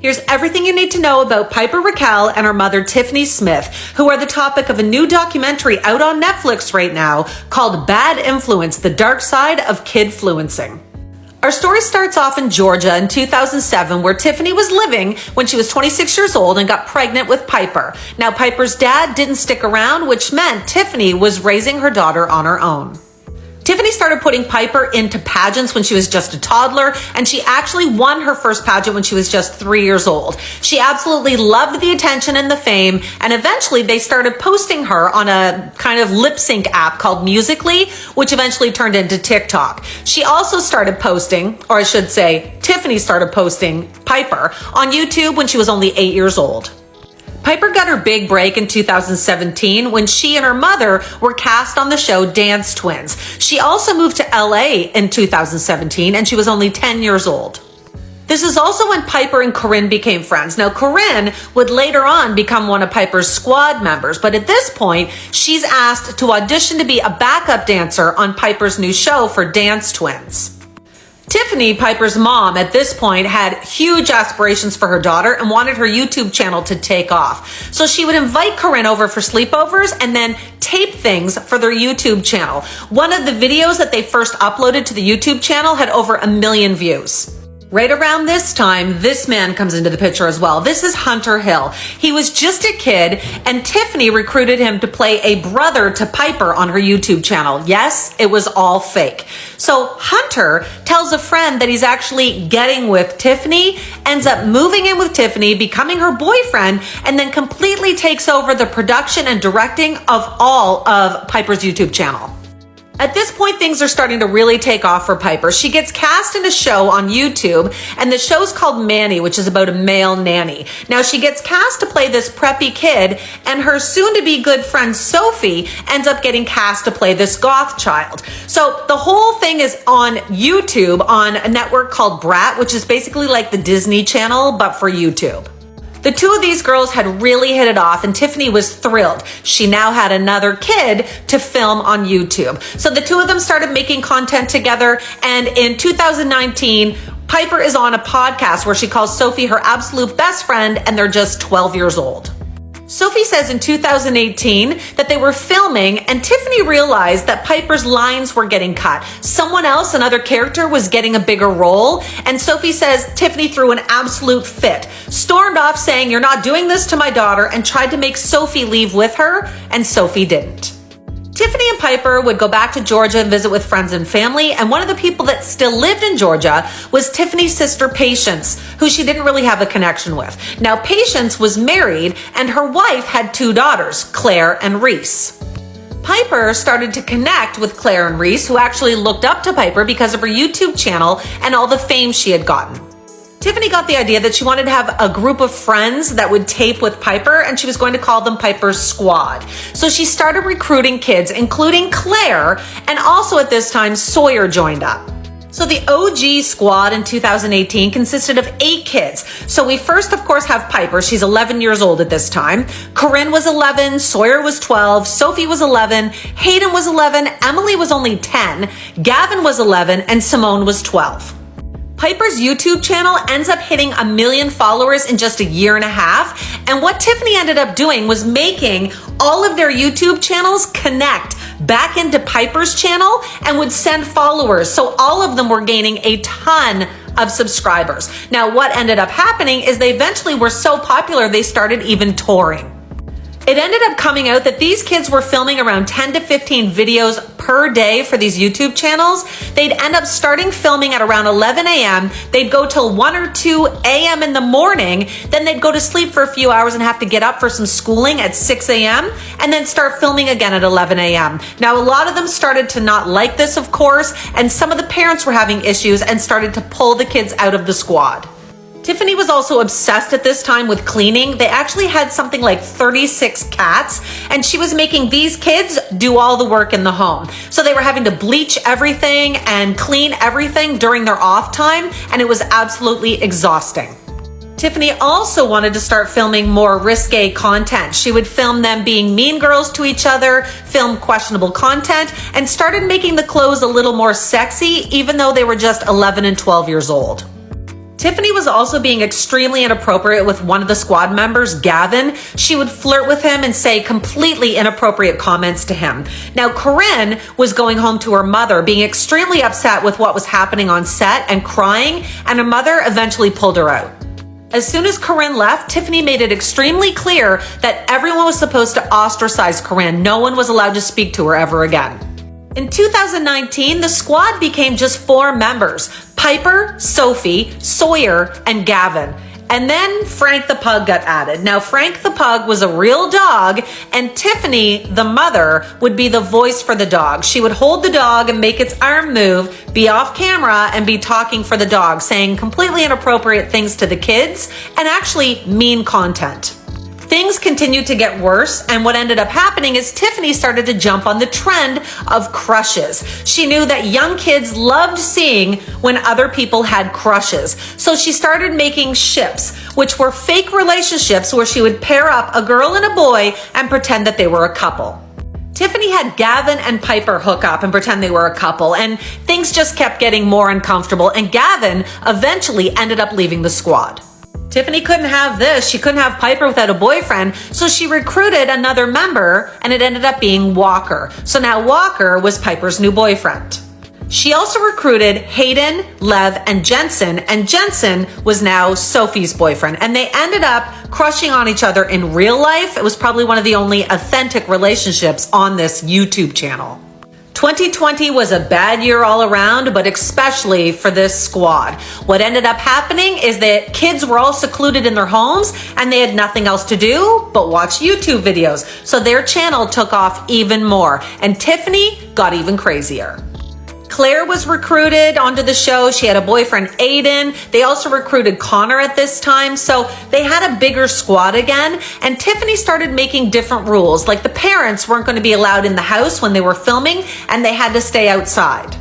Here's everything you need to know about Piper Rockelle and her mother, Tiffany Smith, who are the topic of a new documentary out on Netflix right now called Bad Influence: The Dark Side of Kidfluencing. Our story starts off in Georgia in 2007, where Tiffany was living when she was 26 years old and got pregnant with Piper. Now, Piper's dad didn't stick around, which meant Tiffany was raising her daughter on her own. Tiffany started putting Piper into pageants when she was just a toddler, and she actually won her first pageant when she was just 3 years old. She absolutely loved the attention and the fame, and eventually they started posting her on a kind of lip sync app called Musical.ly, which eventually turned into TikTok. She also started posting, or I should say, Tiffany started posting Piper on YouTube when she was only 8 years old. Piper got her big break in 2017 when she and her mother were cast on the show Dance Twins. She also moved to LA in 2017 and she was only 10 years old. This is also when Piper and Corinne became friends. Now, Corinne would later on become one of Piper's squad members, but at this point, she's asked to audition to be a backup dancer on Piper's new show for Dance Twins. Tiffany, Piper's mom, at this point had huge aspirations for her daughter and wanted her YouTube channel to take off. So she would invite Corinne over for sleepovers and then tape things for their YouTube channel. One of the videos that they first uploaded to the YouTube channel had over 1 million views. Right around this time, this man comes into the picture as well. This is Hunter Hill. He was just a kid, and Tiffany recruited him to play a brother to Piper on her YouTube channel. Yes, it was all fake. So Hunter tells a friend that he's actually getting with Tiffany, ends up moving in with Tiffany, becoming her boyfriend, and then completely takes over the production and directing of all of Piper's YouTube channel. At this point, things are starting to really take off for Piper. She gets cast in a show on YouTube, and the show's called Manny, which is about a male nanny. Now, she gets cast to play this preppy kid, and her soon-to-be good friend Sophie ends up getting cast to play this goth child. So the whole thing is on YouTube on a network called Brat, which is basically like the Disney Channel, but for YouTube. The two of these girls had really hit it off, and Tiffany was thrilled. She now had another kid to film on YouTube. So the two of them started making content together, and in 2019, Piper is on a podcast where she calls Sophie her absolute best friend, and they're just 12 years old. Sophie says in 2018 that they were filming and Tiffany realized that Piper's lines were getting cut. Someone else, another character, was getting a bigger role. And Sophie says Tiffany threw an absolute fit, stormed off saying, "You're not doing this to my daughter," and tried to make Sophie leave with her, and Sophie didn't. Tiffany and Piper would go back to Georgia and visit with friends and family, and one of the people that still lived in Georgia was Tiffany's sister Patience, who she didn't really have a connection with. Now, Patience was married, and her wife had 2 daughters, Claire and Reese. Piper started to connect with Claire and Reese, who actually looked up to Piper because of her YouTube channel and all the fame she had gotten. Tiffany got the idea that she wanted to have a group of friends that would tape with Piper, and she was going to call them Piper's Squad. So she started recruiting kids, including Claire, and also at this time, Sawyer joined up. So the OG squad in 2018 consisted of 8 kids. So we first, of course, have Piper. She's 11 years old at this time. Corinne was 11, Sawyer was 12, Sophie was 11, Hayden was 11, Emily was only 10, Gavin was 11, and Simone was 12. Piper's YouTube channel ends up hitting 1 million followers in just a year and a half. And what Tiffany ended up doing was making all of their YouTube channels connect back into Piper's channel and would send followers. So all of them were gaining a ton of subscribers. Now, what ended up happening is they eventually were so popular, they started even touring. It ended up coming out that these kids were filming around 10 to 15 videos per day for these YouTube channels. They'd end up starting filming at around 11 a.m. They'd go till 1 or 2 a.m. in the morning. Then they'd go to sleep for a few hours and have to get up for some schooling at 6 a.m. and then start filming again at 11 a.m. Now, a lot of them started to not like this, of course, and some of the parents were having issues and started to pull the kids out of the squad. Tiffany was also obsessed at this time with cleaning. They actually had something like 36 cats, and she was making these kids do all the work in the home. So they were having to bleach everything and clean everything during their off time, and it was absolutely exhausting. Tiffany also wanted to start filming more risque content. She would film them being mean girls to each other, film questionable content, and started making the clothes a little more sexy, even though they were just 11 and 12 years old. Tiffany was also being extremely inappropriate with one of the squad members, Gavin. She would flirt with him and say completely inappropriate comments to him. Now, Corinne was going home to her mother, being extremely upset with what was happening on set and crying, and her mother eventually pulled her out. As soon as Corinne left, Tiffany made it extremely clear that everyone was supposed to ostracize Corinne. No one was allowed to speak to her ever again. In 2019, the squad became just 4 members: Piper, Sophie, Sawyer, and Gavin. And then Frank the Pug got added. Now, Frank the Pug was a real dog, and Tiffany, the mother, would be the voice for the dog. She would hold the dog and make its arm move, be off camera, and be talking for the dog, saying completely inappropriate things to the kids, and actually mean content. Things continued to get worse, and what ended up happening is Tiffany started to jump on the trend of crushes. She knew that young kids loved seeing when other people had crushes. So she started making ships, which were fake relationships where she would pair up a girl and a boy and pretend that they were a couple. Tiffany had Gavin and Piper hook up and pretend they were a couple, and things just kept getting more uncomfortable, and Gavin eventually ended up leaving the squad. Tiffany couldn't have this. She couldn't have Piper without a boyfriend, so she recruited another member, and it ended up being Walker. So now Walker was Piper's new boyfriend. She also recruited Hayden, Lev, and Jensen was now Sophie's boyfriend, and they ended up crushing on each other in real life. It was probably one of the only authentic relationships on this YouTube channel. 2020 was a bad year all around, but especially for this squad. What ended up happening is that kids were all secluded in their homes and they had nothing else to do but watch YouTube videos. So their channel took off even more, and Tiffany got even crazier. Claire was recruited onto the show. She had a boyfriend, Aiden. They also recruited Connor at this time. So they had a bigger squad again. And Tiffany started making different rules. Like the parents weren't going to be allowed in the house when they were filming, and they had to stay outside.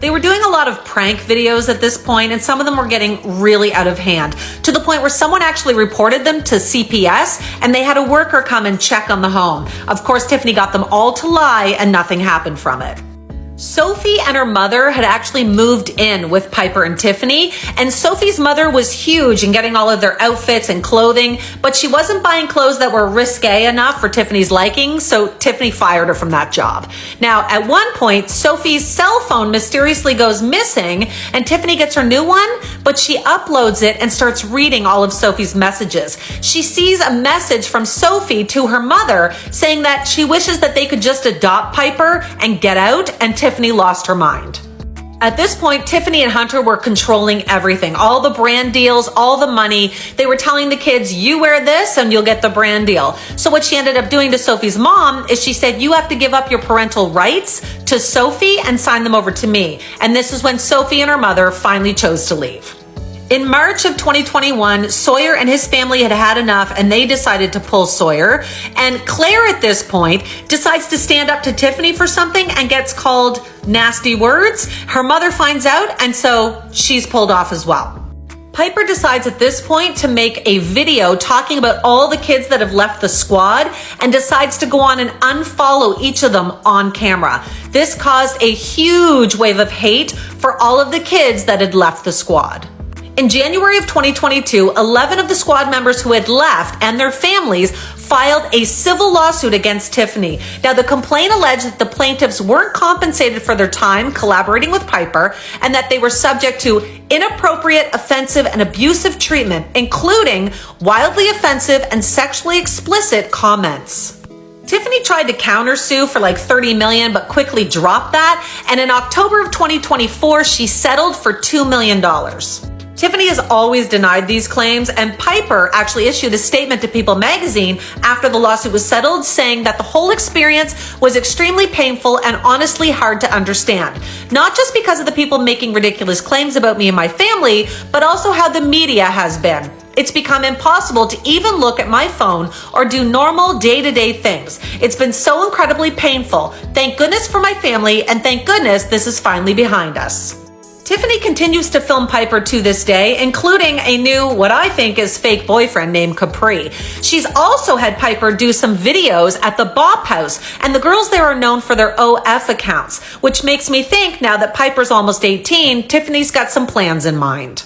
They were doing a lot of prank videos at this point, and some of them were getting really out of hand, to the point where someone actually reported them to CPS, and they had a worker come and check on the home. Of course, Tiffany got them all to lie, and nothing happened from it. Sophie and her mother had actually moved in with Piper and Tiffany, and Sophie's mother was huge in getting all of their outfits and clothing, but she wasn't buying clothes that were risque enough for Tiffany's liking, so Tiffany fired her from that job. Now, at one point, Sophie's cell phone mysteriously goes missing, and Tiffany gets her new one, but she uploads it and starts reading all of Sophie's messages. She sees a message from Sophie to her mother saying that she wishes that they could just adopt Piper and get out, and Tiffany lost her mind. At this point, Tiffany and Hunter were controlling everything, all the brand deals, all the money. They were telling the kids, you wear this and you'll get the brand deal. So what she ended up doing to Sophie's mom is she said, you have to give up your parental rights to Sophie and sign them over to me. And this is when Sophie and her mother finally chose to leave. In March of 2021, Sawyer and his family had had enough, and they decided to pull Sawyer. And Claire at this point decides to stand up to Tiffany for something and gets called nasty words. Her mother finds out, and so she's pulled off as well. Piper decides at this point to make a video talking about all the kids that have left the squad, and decides to go on and unfollow each of them on camera. This caused a huge wave of hate for all of the kids that had left the squad. In January of 2022, 11 of the squad members who had left and their families filed a civil lawsuit against Tiffany. Now, the complaint alleged that the plaintiffs weren't compensated for their time collaborating with Piper, and that they were subject to inappropriate, offensive, and abusive treatment, including wildly offensive and sexually explicit comments. Tiffany tried to countersue for like $30 million, but quickly dropped that. And in October of 2024, she settled for $2 million. Tiffany has always denied these claims, and Piper actually issued a statement to People magazine after the lawsuit was settled, saying that the whole experience was extremely painful and honestly hard to understand. Not just because of the people making ridiculous claims about me and my family, but also how the media has been. It's become impossible to even look at my phone or do normal day-to-day things. It's been so incredibly painful. Thank goodness for my family, and thank goodness this is finally behind us. Tiffany continues to film Piper to this day, including a new, what I think is fake boyfriend named Capri. She's also had Piper do some videos at the Bop House, and the girls there are known for their OF accounts, which makes me think now that Piper's almost 18, Tiffany's got some plans in mind.